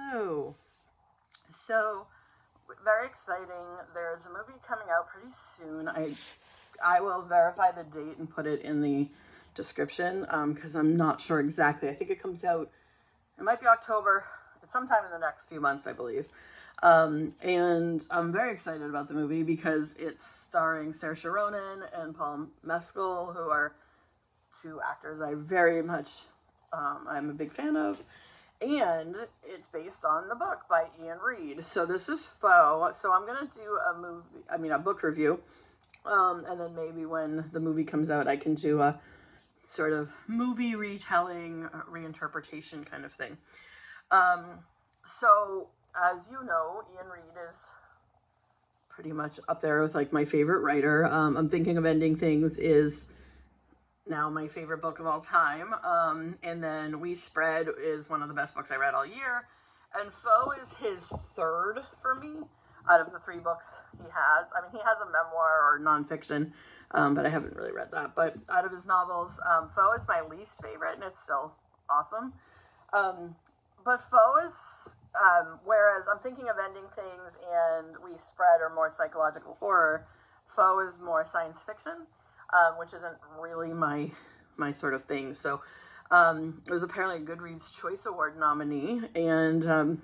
Hello. So, very exciting. There's a movie coming out pretty soon. I will verify the date and put it in the description because I'm not sure exactly. I think it comes out, it might be October. It's sometime in the next few months, I believe. And I'm very excited about the movie because it's starring Saoirse Ronan and Paul Mescal, who are two actors I very much, I'm a big fan of. And it's based on the book by Iain Reid. So this is faux. So I'm going to do a book review. And then maybe when the movie comes out, I can do a sort of movie retelling, reinterpretation kind of thing. So as you know, Iain Reid is pretty much up there with like my favorite writer. I'm Thinking of Ending Things is now my favorite book of all time. And then We Spread is one of the best books I read all year. And Faux is his third for me out of the three books he has. I mean, he has a memoir or nonfiction, but I haven't really read that. But out of his novels, Faux is my least favorite, and it's still awesome. But Faux is, whereas I'm Thinking of Ending Things and We Spread are more psychological horror, Faux is more science fiction. Which isn't really my sort of thing. So it was apparently a Goodreads Choice Award nominee, and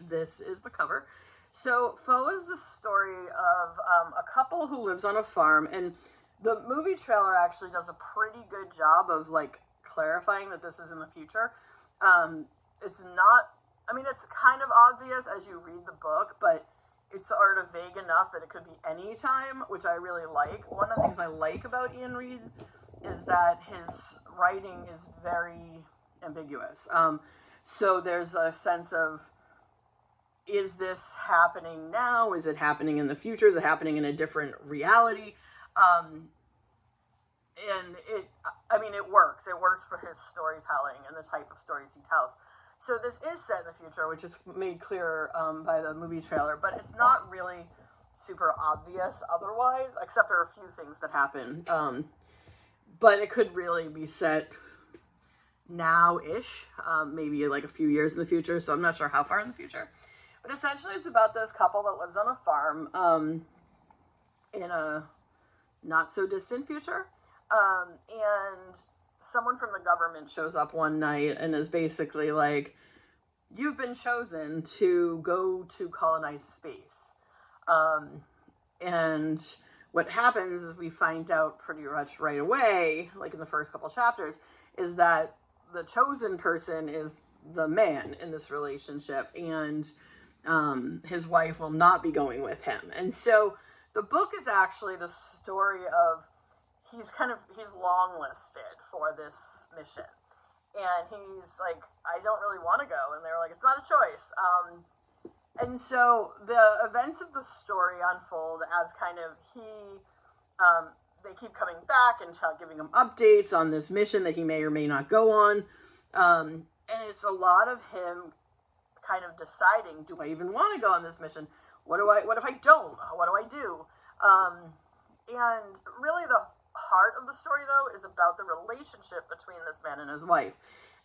this is the cover. So Faux is the story of a couple who lives on a farm, and the movie trailer actually does a pretty good job of like clarifying that this is in the future. It's not, I mean, it's kind of obvious as you read the book, but it's sort of vague enough that it could be any time, which I really like. One of the things I like about Iain Reid is that his writing is very ambiguous. So there's a sense of, is this happening now? Is it happening in the future? Is it happening in a different reality? And it works. It works for his storytelling and the type of stories he tells. So this is set in the future, which is made clear by the movie trailer, but it's not really super obvious otherwise, except there are a few things that happen. But it could really be set now-ish, maybe like a few years in the future, so I'm not sure how far in the future. But essentially it's about this couple that lives on a farm in a not-so-distant future, and someone from the government shows up one night and is basically like, you've been chosen to go to colonize space. And what happens is we find out pretty much right away, like in the first couple chapters, is that the chosen person is the man in this relationship, and his wife will not be going with him. And so the book is actually the story of he's longlisted for this mission. And he's like, I don't really want to go. And they're like, it's not a choice. And so the events of the story unfold as kind of they keep coming back and giving him updates on this mission that he may or may not go on. And it's a lot of him kind of deciding, do I even want to go on this mission? What if I don't? What do I do? And really the heart of the story, though, is about the relationship between this man and his wife.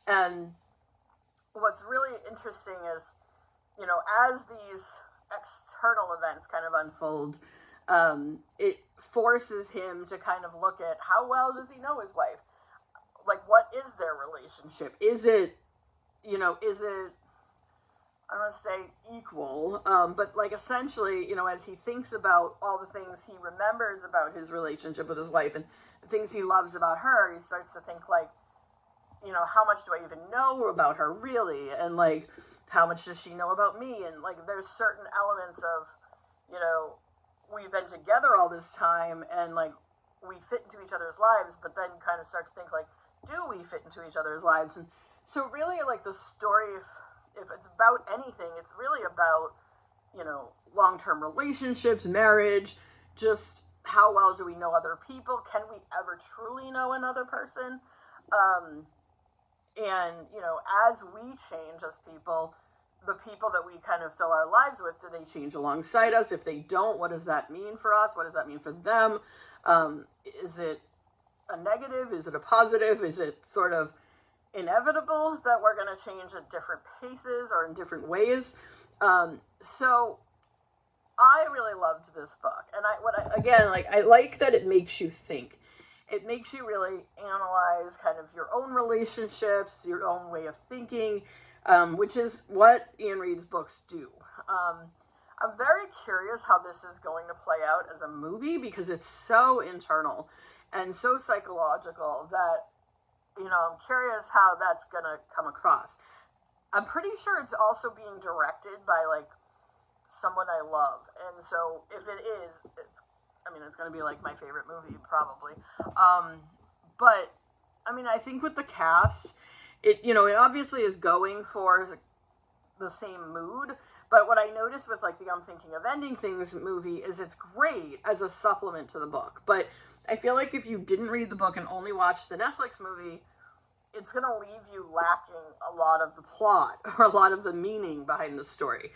And what's really interesting is, you know, as these external events kind of unfold, it forces him to kind of look at how well does he know his wife? Like, what is their relationship? Is it, I don't want to say equal, but like essentially, you know, as he thinks about all the things he remembers about his relationship with his wife and the things he loves about her, he starts to think like, you know, how much do I even know about her really? And like, how much does she know about me? And like, there's certain elements of, you know, we've been together all this time and like, we fit into each other's lives, but then kind of start to think like, do we fit into each other's lives? And so really like the story, if it's about anything, it's really about, you know, long-term relationships, marriage, just how well do we know other people? Can we ever truly know another person? And, you know, as we change as people, the people that we kind of fill our lives with, do they change alongside us? If they don't, what does that mean for us? What does that mean for them? Is it a negative? Is it a positive? Is it sort of inevitable that we're going to change at different paces or in different ways. So I really loved this book. And I like that it makes you think. It makes you really analyze kind of your own relationships, your own way of thinking, which is what Iain Reid's books do. I'm very curious how this is going to play out as a movie, because it's so internal and so psychological that, I'm curious how that's going to come across. I'm pretty sure it's also being directed by, someone I love. And so if it is, it's going to be, my favorite movie, probably. But, I think with the cast, it obviously is going for the same mood. But what I noticed with, the I'm Thinking of Ending Things movie is it's great as a supplement to the book. But I feel like if you didn't read the book and only watched the Netflix movie, it's going to leave you lacking a lot of the plot or a lot of the meaning behind the story.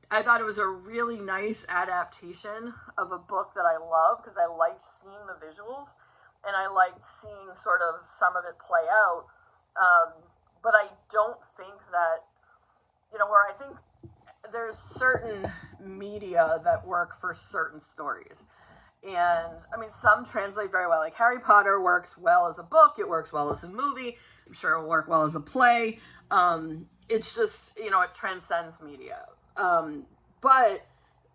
I thought it was a really nice adaptation of a book that I love, because I liked seeing the visuals and I liked seeing sort of some of it play out. But I don't think that, where I think there's certain media that work for certain stories. And, some translate very well. Like Harry Potter works well as a book. It works well as a movie. I'm sure it'll work well as a play. It's just, it transcends media. But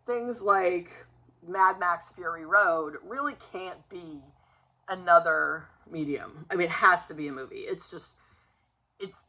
things like Mad Max Fury Road really can't be another medium. It has to be a movie. It's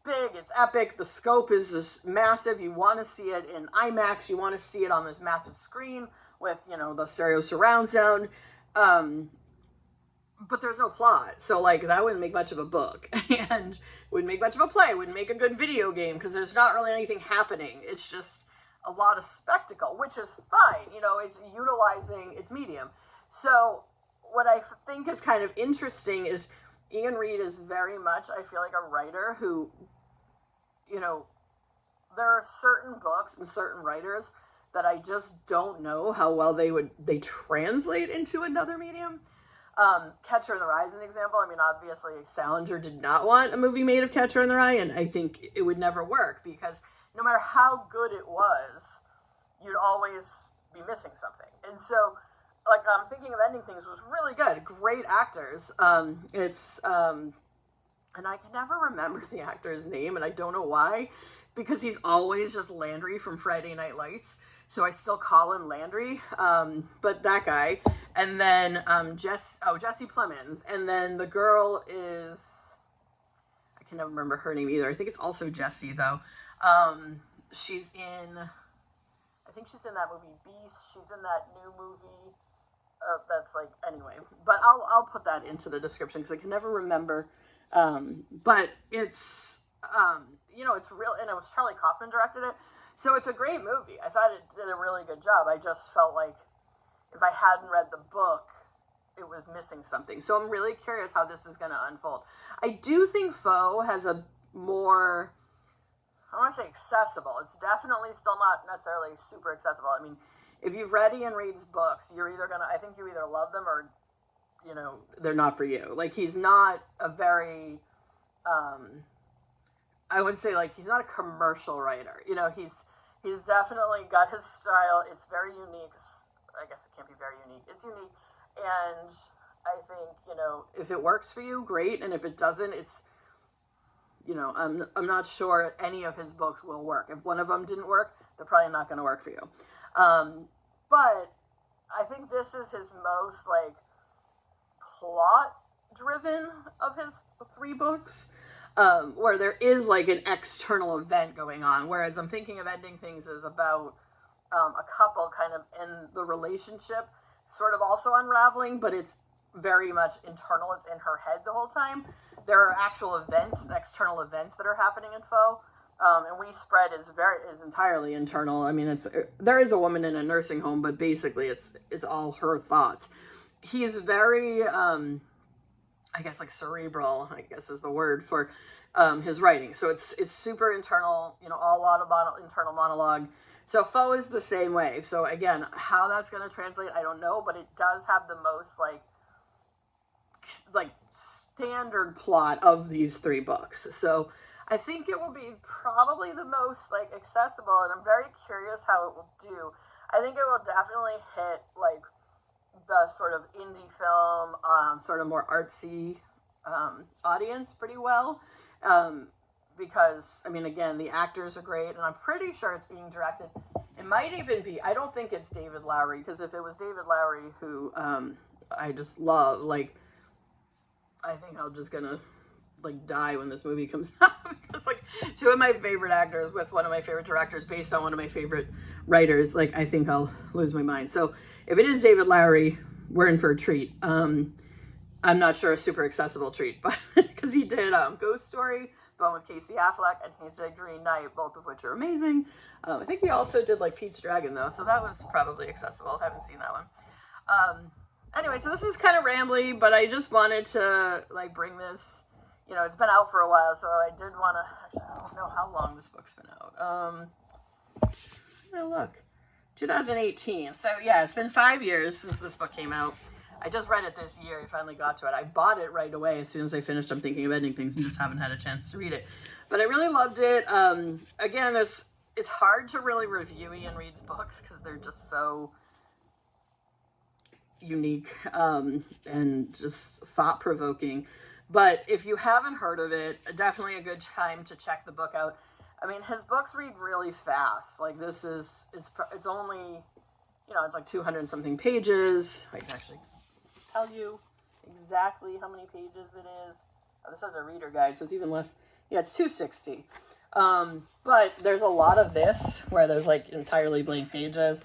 big, it's epic, the scope is just massive. You want to see it in IMAX, you want to see it on this massive screen with, the stereo surround sound. But there's no plot. So, that wouldn't make much of a book. And wouldn't make much of a play. Wouldn't make a good video game, because there's not really anything happening. It's just a lot of spectacle, which is fine. It's utilizing its medium. So, what I think is kind of interesting is Iain Reid is very much, I feel like, a writer who, there are certain books and certain writers that I just don't know how well they translate into another medium. Catcher in the Rye is an example. Obviously, Salinger did not want a movie made of Catcher in the Rye, and I think it would never work, because no matter how good it was, you'd always be missing something. And so, I'm Thinking of Ending Things was really good. Great actors. And I can never remember the actor's name, and I don't know why, because he's always just Landry from Friday Night Lights. So I still call him Landry, but that guy. And then Jessie Plemons. And then the girl is, I can never remember her name either. I think it's also Jessie, though. She's in, I think she's in that movie Beast. She's in that new movie. That's anyway. But I'll put that into the description, because I can never remember. But it's, it's real, and it was Charlie Kaufman directed it. So it's a great movie. I thought it did a really good job. I just felt like if I hadn't read the book, it was missing something. So I'm really curious how this is going to unfold. I do think Foe has a more, I don't want to say accessible. It's definitely still not necessarily super accessible. If you've read Iain Reid's books, I think you either love them or, they're not for you. He's not a very, I would say, he's not a commercial writer. He's definitely got his style. It's very unique. I guess it can't be very unique. It's unique. And I think, if it works for you, great. And if it doesn't, it's, I'm not sure any of his books will work. If one of them didn't work, they're probably not going to work for you. But I think this is his most, plot-driven of his 3 books. Where there is an external event going on, whereas I'm Thinking of Ending Things is about a couple kind of in the relationship sort of also unraveling, but it's very much internal. It's in her head the whole time. There are actual events, external events that are happening in Foe, and We Spread is entirely internal. There is a woman in a nursing home, but basically it's all her thoughts. He's very I guess cerebral, I guess is the word for his writing. So it's super internal, a lot of internal monologue. So Foe is the same way. So again, how that's going to translate, I don't know, but it does have the most standard plot of these 3 books. So I think it will be probably the most like accessible, and I'm very curious how it will do. I think it will definitely hit like the sort of indie film, sort of more artsy audience pretty well. Because, I mean, again, the actors are great, and I'm pretty sure it's being directed. It might even be, I don't think it's David Lowery, because if it was David Lowery, who I just love, like, I think I'm just gonna, like, die when this movie comes out. Because, like, 2 of my favorite actors with one of my favorite directors based on one of my favorite writers, like, I think I'll lose my mind. So, if it is David Lowery, we're in for a treat. I'm not sure a super accessible treat, but because he did Ghost Story, the one with Casey Affleck, and he did Green Knight, both of which are amazing. I think he also did like Pete's Dragon though, so that was probably accessible. I haven't seen that one. Anyway, so this is kind of rambly, but I just wanted to like bring this. You know, it's been out for a while, so I did want to. I don't know how long this book's been out. Look, 2018. So yeah, it's been 5 years since this book came out. I just read it this year. I finally got to it. I bought it right away as soon as I finished. I'm thinking of ending things and just haven't had a chance to read it. But I really loved it. Again, it's hard to really review Iain Reid's books because they're just so unique and just thought-provoking. But if you haven't heard of it, definitely a good time to check the book out. I mean, his books read really fast. Like this is, it's only, you know, it's like 200 and something pages. I can actually tell you exactly how many pages it is. Oh, this has a reader guide, so it's even less. Yeah, it's 260. But there's a lot of this where there's like entirely blank pages.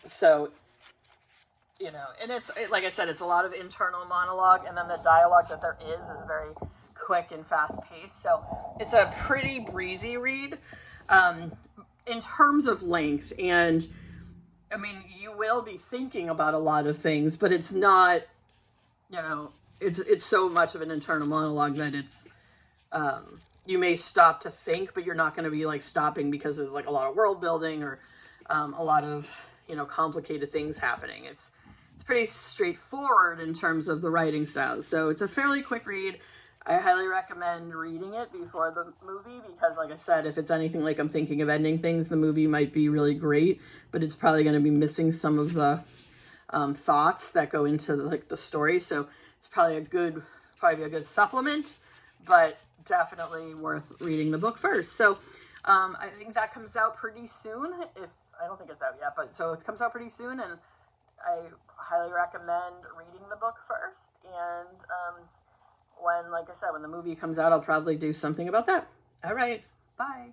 So, you know, and like I said, it's a lot of internal monologue, and then the dialogue that there is very quick and fast paced. So it's a pretty breezy read in terms of length. And I mean, you will be thinking about a lot of things, but it's not, you know, it's so much of an internal monologue that it's, you may stop to think, but you're not going to be like stopping because there's like a lot of world building or a lot of, you know, complicated things happening. It's pretty straightforward in terms of the writing style. So it's a fairly quick read. I highly recommend reading it before the movie because, like I said, if it's anything like I'm thinking of ending things, the movie might be really great, but it's probably going to be missing some of the thoughts that go into the story. So it's probably a good supplement, but definitely worth reading the book first. So I think that comes out pretty soon. I don't think it's out yet, but so it comes out pretty soon, and I highly recommend reading the book first. And when, like I said, when the movie comes out, I'll probably do something about that. All right. Bye.